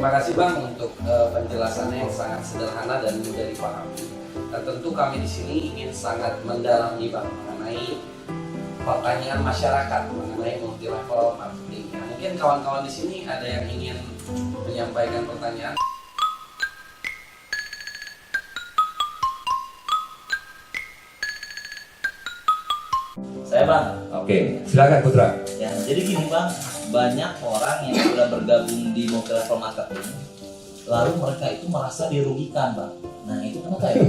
Terima kasih Bang untuk penjelasannya yang sangat sederhana dan mudah dipahami. Dan tentu kami di sini ingin sangat mendalami Bang mengenai pertanyaan masyarakat mengenai multi level marketing. Ya, mungkin kawan-kawan di sini ada yang ingin menyampaikan pertanyaan. Saya Bang. Oke, silakan Putra. Ya, jadi gini Bang, banyak orang yang sudah bergabung di multi level marketing, lalu mereka itu merasa dirugikan Bang. Nah itu kenapa ya?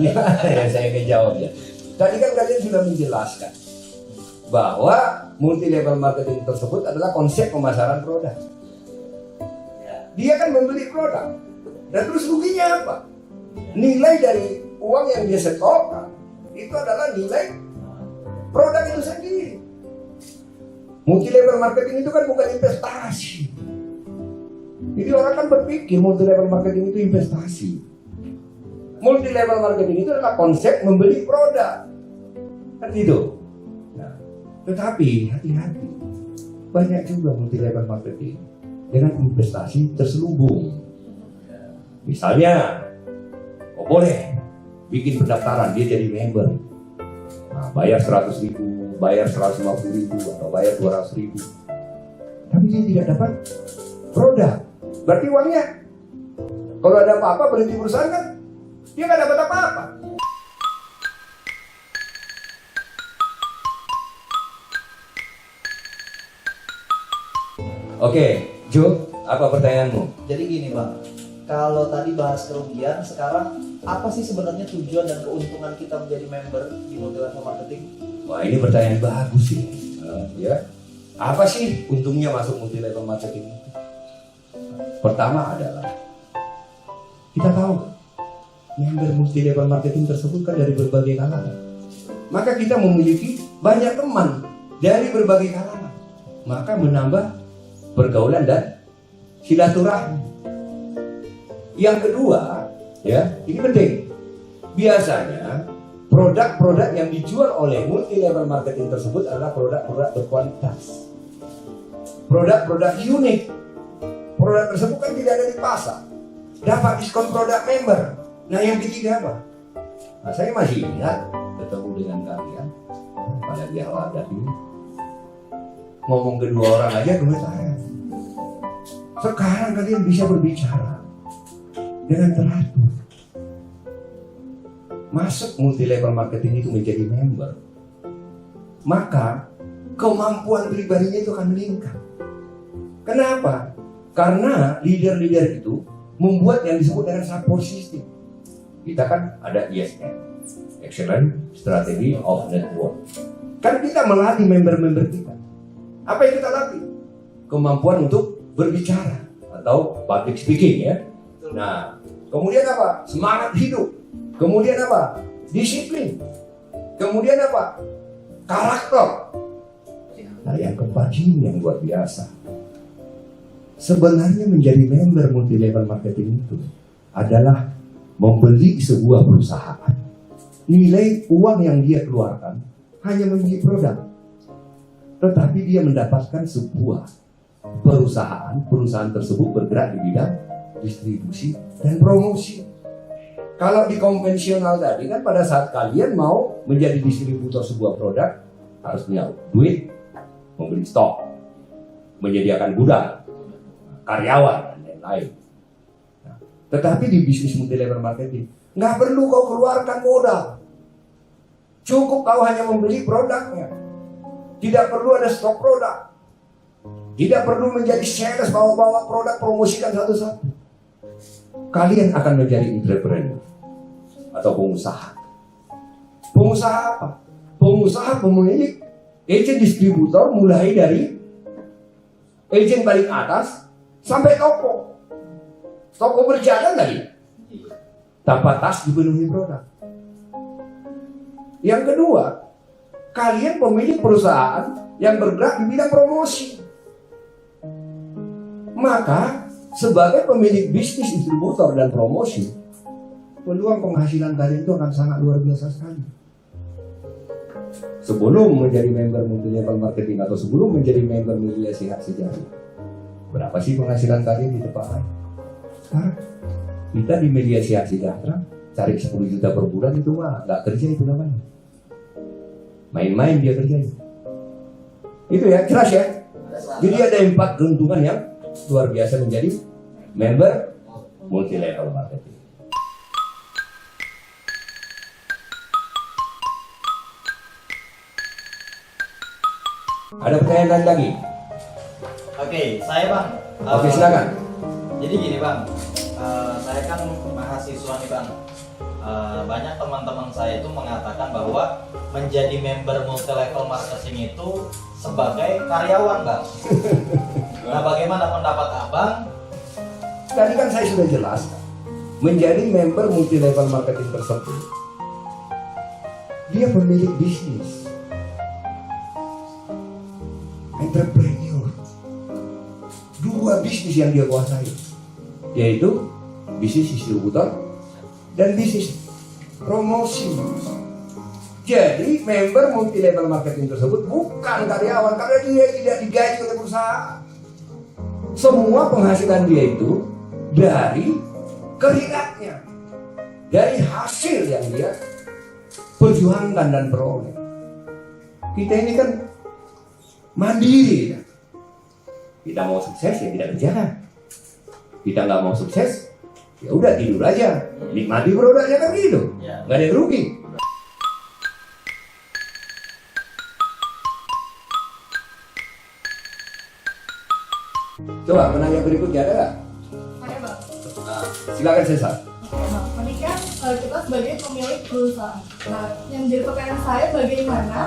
Gimana ya saya menjawab ya. Tadi kan kalian sudah menjelaskan bahwa multi level marketing tersebut adalah konsep pemasaran produk. Ya. Dia kan membeli produk, dan terus ruginya apa? Nilai dari uang yang dia setorkan itu adalah nilai produk itu sendiri. Multi level marketing itu kan bukan investasi. Jadi orang kan berpikir multi level marketing itu investasi. Multi level marketing itu adalah konsep membeli produk, kan gitu. Nah, tetapi hati-hati, banyak juga multi level marketing dengan investasi terselubung. Misalnya, boleh bikin pendaftaran dia jadi member. Nah, bayar 100.000, bayar 150.000, atau bayar 200.000. Tapi dia tidak dapat produk. Berarti uangnya, kalau ada apa-apa berhenti perusahaan kan, dia nggak dapat apa-apa. Oke, Jo, apa pertanyaanmu? Jadi gini Bang, kalau tadi bahas kerugian, sekarang apa sih sebenarnya tujuan dan keuntungan kita menjadi member di multi level marketing? Wah, ini pertanyaan bagus sih. Ya, apa sih untungnya masuk multi level marketing itu? Pertama adalah kita tahu member multi level marketing tersebut kan dari berbagai kalangan. Maka kita memiliki banyak teman dari berbagai kalangan. Maka menambah pergaulan dan silaturahmi. Yang kedua, ya, ini penting. Biasanya produk-produk yang dijual oleh multi level marketing tersebut adalah produk-produk berkualitas. Produk-produk unik. Produk tersebut kan tidak ada di pasar. Dapat diskon produk member. Nah, yang ketiga apa? Nah, saya masih ingat bertemu dengan kalian pada di awal tadi. Ngomong kedua orang aja gemetar. Sekarang kalian bisa berbicara dengan teratur. Masuk multi level marketing itu menjadi member, maka kemampuan pribadinya itu akan meningkat. Kenapa? Karena leader-leader itu membuat yang disebut dengan support system. Kita kan ada ISN, Excellent Strategy of Network. Kan kita melatih member-member kita. Apa yang kita latih? Kemampuan untuk berbicara atau public speaking, ya. Nah, kemudian apa? Semangat hidup. Kemudian apa? Disiplin. Kemudian apa? Karakter. Nah, yang keempat ini yang luar biasa. Sebenarnya menjadi member multi level marketing itu adalah membeli sebuah perusahaan. Nilai uang yang dia keluarkan hanya membeli produk, tetapi dia mendapatkan sebuah perusahaan tersebut bergerak di bidang distribusi dan promosi. Kalau di konvensional tadi kan pada saat kalian mau menjadi distributor sebuah produk harus punya duit, membeli stok, menyediakan gudang, karyawan dan lain-lain. Nah, tetapi di bisnis multi level marketing nggak perlu kau keluarkan modal, cukup kau hanya membeli produknya. Tidak perlu ada stok produk, tidak perlu menjadi sales bawa-bawa produk promosikan satu-satu. Kalian akan menjadi entrepreneur atau pengusaha. Pengusaha apa? Pengusaha pemilik agent distributor mulai dari agent paling atas sampai toko. Toko berjalan lagi tanpa tas dipenuhi produk. Yang kedua, kalian pemilik perusahaan yang bergerak di bidang promosi. Maka sebagai pemilik bisnis distributor dan promosi, peluang penghasilan kalian itu akan sangat luar biasa sekali. Sebelum menjadi member multi level marketing atau sebelum menjadi member media sehat sejati, Berapa sih penghasilan kalian di tempat lain? Sekarang kita di media sejahtera cari 10 juta per bulan itu mah nggak kerja itu namanya. Main-main dia kerja. Itu ya, jelas ya. Jadi ada 4 keuntungan yang luar biasa menjadi member multi level marketing. Ada pertanyaan lain lagi? Oke, saya Bang. Oke, silakan. Jadi gini Bang, saya kan mahasiswa nih Bang. Banyak teman-teman saya itu mengatakan bahwa menjadi member multi level marketing itu sebagai karyawan Bang. Nah, bagaimana pendapat Abang? Tadi kan saya sudah jelaskan, menjadi member multi level marketing tersebut, dia pemilik bisnis, entrepreneur, 2 bisnis yang dia kuasai, yaitu bisnis distributor dan bisnis promosi. Jadi member multi level marketing tersebut bukan karyawan karena dia tidak digaji oleh perusahaan. Semua penghasilan dia itu dari keringatnya, dari hasil yang dia perjuangkan dan peroleh. Kita ini kan mandiri. Kita mau sukses ya tidak kerja. Kita nggak mau sukses ya udah tidur aja, nikmati produknya kan gitu, nggak ada yang rugi. Coba penanya berikutnya ada nggak? Ada Bang. Nah, silakan Cesar. Oke Bang, ini kan kita sebagai pemilik perusahaan. Nah, yang jadi pertanyaan saya bagaimana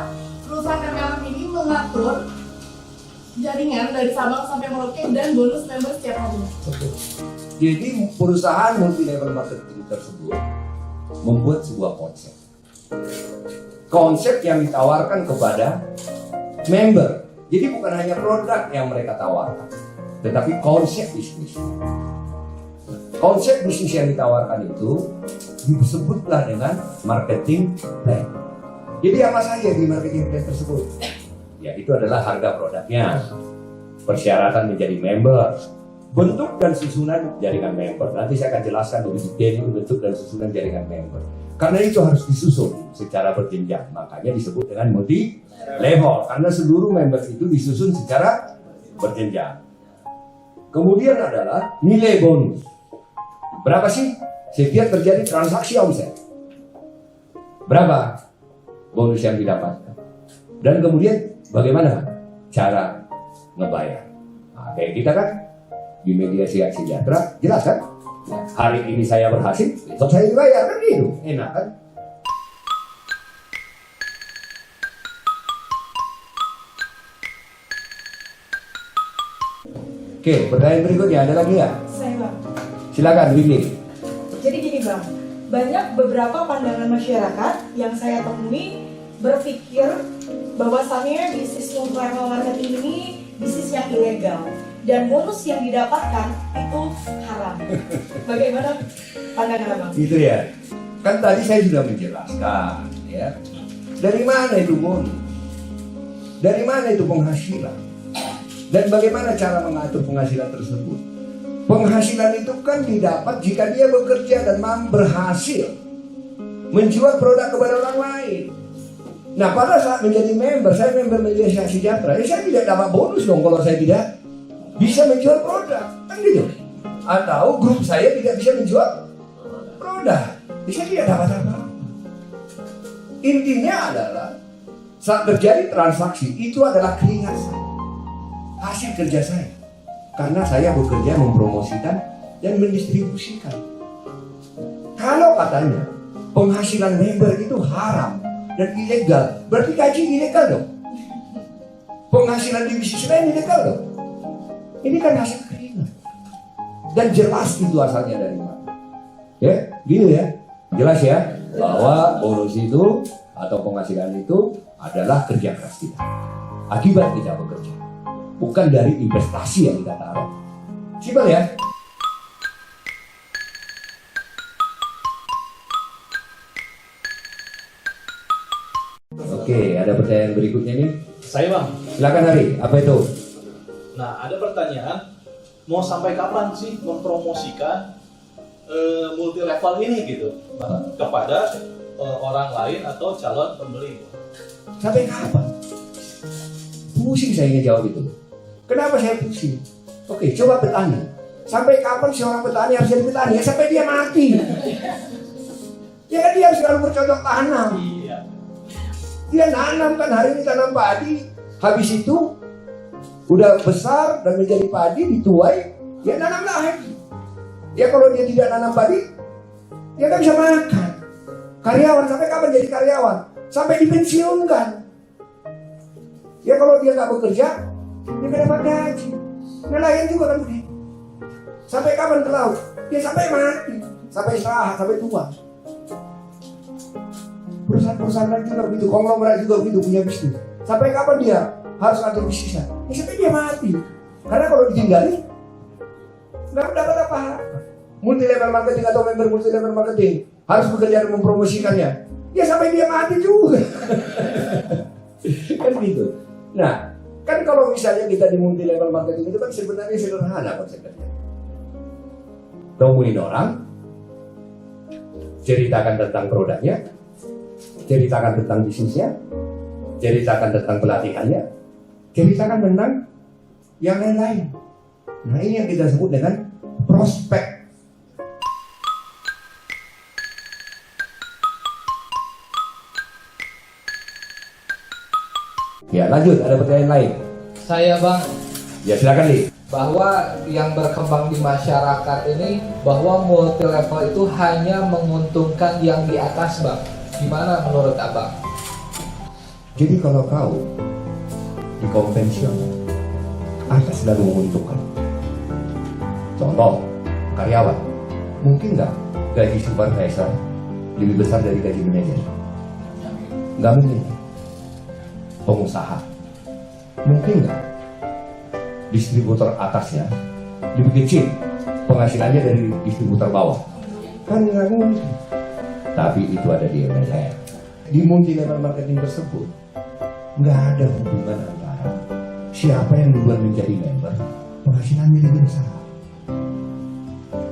perusahaan MLM ini mengatur jaringan dari Sabang sampai Merauke dan bonus member setiap harinya. Jadi perusahaan multi level marketing tersebut membuat sebuah konsep. Konsep yang ditawarkan kepada member. Jadi bukan hanya produk yang mereka tawarkan, tetapi konsep bisnis. Konsep bisnis yang ditawarkan itu disebutlah dengan marketing plan. Jadi apa saja di marketing plan tersebut? Ya itu adalah harga produknya, persyaratan menjadi member, bentuk dan susunan jaringan member. Nanti saya akan jelaskan lebih detail bentuk dan susunan jaringan member. Karena itu harus disusun secara berjenjang, makanya disebut dengan multi level. Karena seluruh member itu disusun secara berjenjang. Kemudian adalah nilai bonus. Berapa sih setiap terjadi transaksi omset? Berapa bonus yang didapatkan? Dan kemudian bagaimana cara ngebayar? Nah, kayak kita kan di media sejahtera, jelas kan? Hari ini saya berhasil, besok saya dibayar, kan gitu, enak kan? Oke, pertanyaan berikutnya ada lagi ya? Saya Bang. Silakan, Willy. Jadi gini Bang, banyak beberapa pandangan masyarakat yang saya temui berpikir bahwasannya bisnis multi level marketing ini bisnis yang ilegal dan bonus yang didapatkan itu haram. Bagaimana pandangan Abang? Itu ya. Kan tadi saya sudah menjelaskan, ya. Dari mana itu bonus? Dari mana itu penghasilan? Dan bagaimana cara mengatur penghasilan tersebut? Penghasilan itu kan didapat jika dia bekerja dan berhasil menjual produk kepada orang lain. Nah, pada saat menjadi member, saya member media sejahtera, ya saya tidak dapat bonus dong kalau saya tidak bisa menjual produk, kan gitu. Atau grup saya tidak bisa menjual produk, ya saya tidak dapat apa-apa. Intinya adalah saat terjadi transaksi itu adalah keringat saya, hasil kerja saya, karena saya bekerja mempromosikan dan mendistribusikan. Kalau katanya penghasilan member itu haram dan ilegal, berarti gaji ilegal dong. Penghasilan di bisnis lain ilegal dong. Ini kan hasil keringat. Dan jelas itu asalnya dari mana. Ya, gitu ya. Jelas ya, bahwa bonus itu atau penghasilan itu adalah kerja keras kita. Akibat kita bekerja. Bukan dari investasi yang kita taruh. Simpel ya. Oke, ada pertanyaan berikutnya nih. Saya Bang. Silakan Hari, apa itu? Nah, ada pertanyaan. mau sampai kapan sih mempromosikan multi level ini gitu kepada orang lain atau calon pembeli? Sampai kapan? Pusing saya ngejawab itu. Kenapa saya pusing? Oke, coba petani. Sampai kapan seorang petani harus jadi petani? Ya sampai dia mati. Ya kan dia harus selalu bercocok tanam. Iya. Dia nanam kan, hari ini tanam padi, habis itu udah besar dan menjadi padi, dituai, dia nanam lagi. Ya kalau dia tidak nanam padi, dia nggak bisa makan. Karyawan sampai kapan jadi karyawan? Sampai dipensiunkan. Ya kalau dia nggak bekerja, dia nggak dapat gaji. Nelayan juga kan begitu. Sampai kapan ke laut? Dia sampai mati, sampai istirahat, sampai tua. Perusahaan-perusahaan lain juga begitu, konglomerat juga begitu, punya bisnis. Sampai kapan dia harus ada bisnisnya? Ya sampai dia mati. Karena kalau ditinggalin, nggak dapat apa-apa. Multi level marketing atau member multi level marketing harus bekerja dan mempromosikannya. Ya sampai dia mati juga. Kan gitu. Nah, kan kalau misalnya kita di multi level marketing itu kan sebenarnya sederhana konsepnya. Temuin orang, ceritakan tentang produknya, ceritakan tentang bisnisnya, ceritakan tentang pelatihannya, ceritakan tentang yang lain-lain. Nah ini yang kita sebut dengan prospek. Ya lanjut, ada pertanyaan lain? Saya Bang, Ya silakan Li. bahwa yang berkembang di masyarakat ini bahwa multi level itu hanya menguntungkan yang di atas Bang. Gimana menurut Abang? Jadi kalau kau di konvensional, atas selalu menguntungkan. Contoh, karyawan, mungkin nggak gaji supervisor lebih besar dari gaji manajer? Nggak mungkin. Pengusaha, mungkin nggak distributor atasnya lebih kecil penghasilannya dari distributor bawah? Kan nggak mungkin. Tapi itu ada di MLM. Di multi level marketing tersebut nggak ada hubungan antara siapa yang duluan menjadi member penghasilannya lebih besar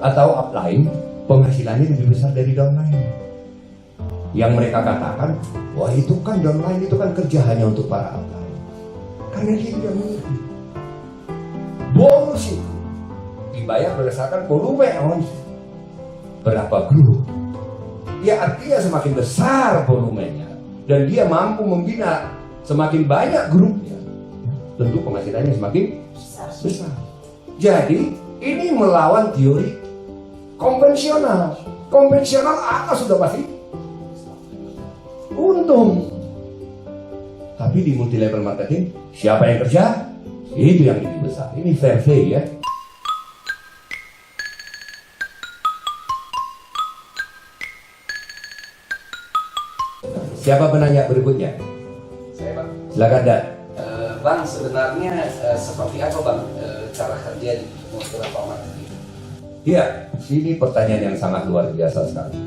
atau upline penghasilannya lebih besar dari downline. Yang mereka katakan, wah itu kan downline itu kan kerja hanya untuk para upline. Karena dia tidak mengerti. Bonus itu dibayar berdasarkan volume ons. Berapa grup? Ya artinya semakin besar volumenya dan dia mampu membina semakin banyak grupnya, tentu penghasilannya semakin besar. Jadi ini melawan teori konvensional. Konvensional atas sudah pasti untung. Tapi di multi level marketing, siapa yang kerja? Itu yang lebih besar. Ini fair play ya. Siapa penanya berikutnya? Saya Bang. Silakan Dan. Bang, sebenarnya seperti apa Bang cara kerja di multi level marketing? Iya, ini pertanyaan yang sangat luar biasa sekali.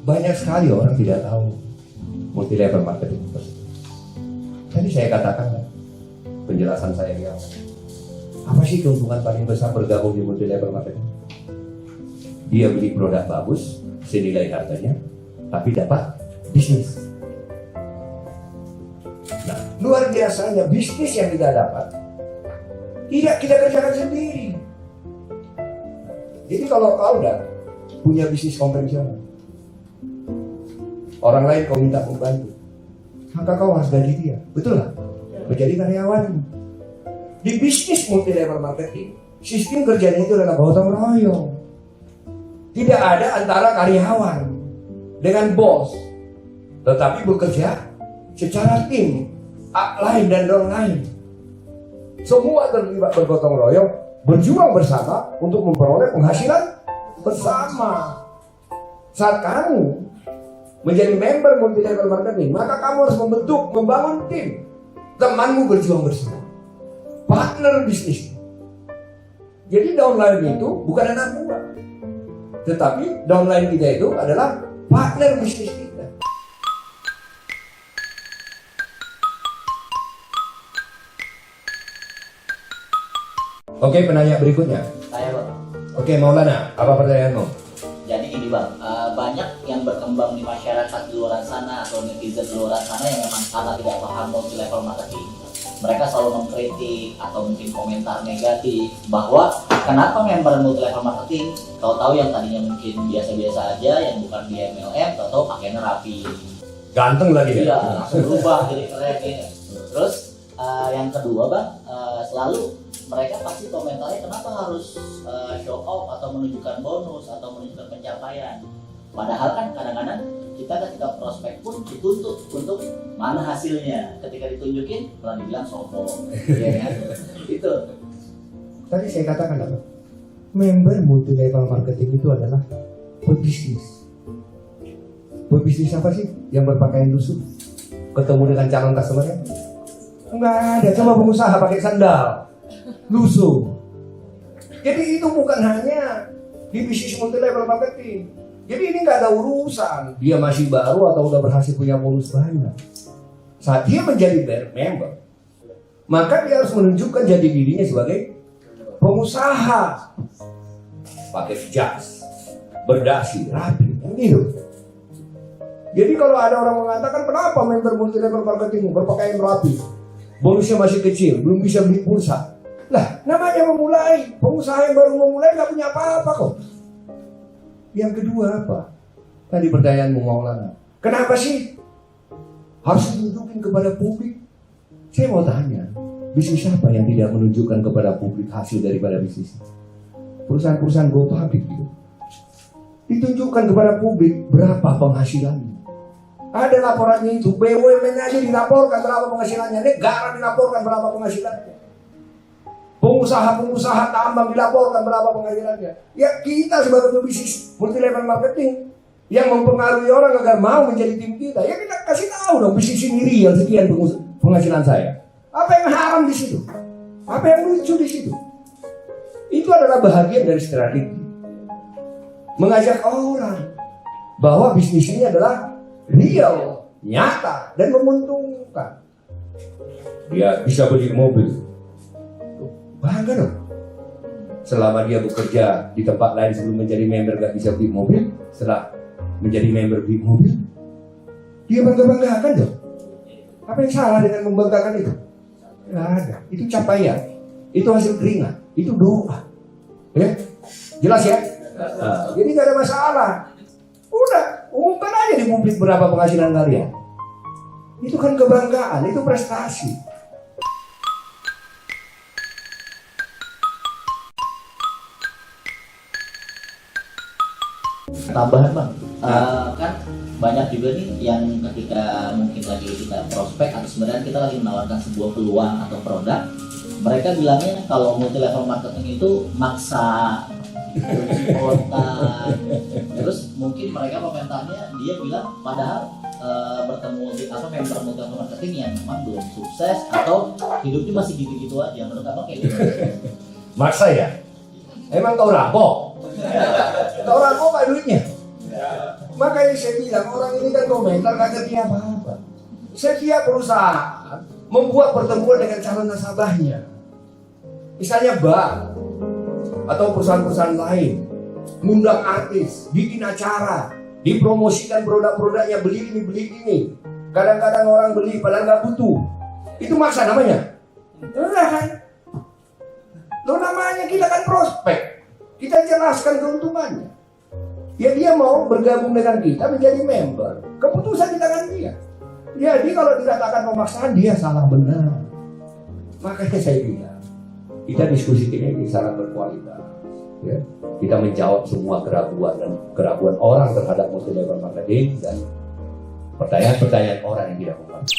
Banyak sekali orang tidak tahu multi level marketing. Tadi saya katakan penjelasan saya yang apa sih keuntungan paling besar bergabung di multi level marketing? Dia beli produk bagus, senilai harganya, tapi dapat bisnis. Nah, luar biasanya bisnis yang kita dapat tidak kita kerjakan sendiri. Jadi kalau kau udah punya bisnis konvensional, orang lain kau minta membantu, maka kau harus gaji dia, betul lah? Menjadi karyawan. Di bisnis multi level marketing, sistem kerjanya itu adalah gotong royong. Tidak ada antara karyawan dengan bos, tetapi bekerja secara tim, upline dan downline. Semua terlibat bergotong royong, berjuang bersama untuk memperoleh penghasilan bersama. Saat kamu menjadi member multi level marketing, maka kamu harus membangun tim. Temanmu berjuang bersama, partner bisnis. Jadi downline itu bukan anak buah, tetapi downline kita itu adalah partner bisnis kita. Oke, penanya berikutnya. Saya Bang. Oke, Maulana, apa pertanyaanmu? Jadi gini Bang, banyak yang berkembang di masyarakat di luar sana atau netizen di luar sana yang memang karena tidak paham multi level marketing. Mereka selalu mengkritik atau mungkin komentar negatif bahwa kenapa member multi level marketing tahu-tahu yang tadinya mungkin biasa-biasa aja, yang bukan di MLM, tahu-tahu pakainya rapi. Ganteng lagi ya? Iya, langsung berubah jadi keren ya. Terus yang kedua Bang, selalu mereka pasti komentarnya kenapa harus show off atau menunjukkan bonus atau menunjukkan pencapaian. Padahal kan kadang-kadang kita ketika prospek pun dituntut untuk mana hasilnya. Ketika ditunjukin malah dibilang sombong. Ya kan? Itu. Tadi saya katakan apa? Member multi level marketing itu adalah pebisnis. Pebisnis apa sih? Yang berpakaian lusuh ketemu dengan calon customer-nya? Enggak ada, coba pengusaha pakai sandal lusuh. Jadi itu bukan hanya di bisnis multi level marketing. Jadi ini nggak ada urusan dia masih baru atau udah berhasil punya bonus banyak. Saat dia menjadi member, maka dia harus menunjukkan jati dirinya sebagai pengusaha. Pakai jas, berdasi, rapi, gitu. Jadi kalau ada orang mengatakan kenapa member multi level marketing berpakaian rapi, bonusnya masih kecil, belum bisa beli pulsa. Lah, namanya memulai, pengusaha yang baru memulai nggak punya apa-apa kok. Yang kedua apa? Tadi pertanyaanmu Maulana, kenapa sih harus ditunjukin kepada publik? Saya mau tanya, bisnis apa yang tidak menunjukkan kepada publik hasil daripada bisnis? Perusahaan-perusahaan go public gitu. Ditunjukkan kepada publik berapa penghasilannya. Ada laporannya itu, BUMN aja dilaporkan berapa penghasilannya, negara dilaporkan berapa penghasilannya. Pengusaha-pengusaha tambang dilaporkan berapa penghasilannya. Ya kita sebagai bisnis multi level marketing yang mempengaruhi orang agar mau menjadi tim kita, ya kita kasih tahu dong bisnis ini real sekian penghasilan saya. Apa yang haram di situ? Apa yang lucu di situ? Itu adalah bahagian dari strategi mengajak orang bahwa bisnis ini adalah real, nyata, dan menguntungkan. Dia bisa beli mobil, bangga dong. Selama dia bekerja di tempat lain sebelum menjadi member gak bisa beli mobil, setelah menjadi member beli mobil, dia bangga-banggakan dong. Apa yang salah dengan membanggakan itu? Gak ada. Itu capaian, itu hasil keringat, itu doa. Ya, jelas ya? Jadi gak ada masalah. Udah, umumkan aja di publik berapa penghasilan kalian. Itu kan kebanggaan, itu prestasi. Tambahan Bang, kan banyak juga nih yang ketika mungkin lagi kita prospek atau sebenarnya kita lagi menawarkan sebuah peluang atau produk, mereka bilangnya kalau multi level marketing itu maksa, spontan. Terus mungkin mereka komentarnya dia bilang padahal bertemu member multi level marketing yang memang belum sukses atau hidupnya masih gitu-gitu aja. Menurut Abang kayak gitu? Maksa ya? Emang kau rampok? Kau rampok gak duitnya? Makanya saya bilang orang ini kan komentar gak ngerti apa-apa. Setiap perusahaan membuat pertemuan dengan calon nasabahnya. Misalnya bank atau perusahaan-perusahaan lain ngundang artis, bikin acara, dipromosikan produk-produknya, beli ini. Kadang-kadang orang beli padahal nggak butuh. Itu maksa namanya? Enggak kan? Lo namanya kita kan prospek. Kita jelaskan keuntungannya. Ya dia mau bergabung dengan kita menjadi member. Keputusan di tangan dia. Jadi kalau dikatakan pemaksaan dia salah benar. Makanya saya bilang kita diskusi ini sangat berkualitas. Ya. Kita menjawab semua keraguan orang terhadap multi level marketing dan pertanyaan-pertanyaan orang yang tidak mengerti.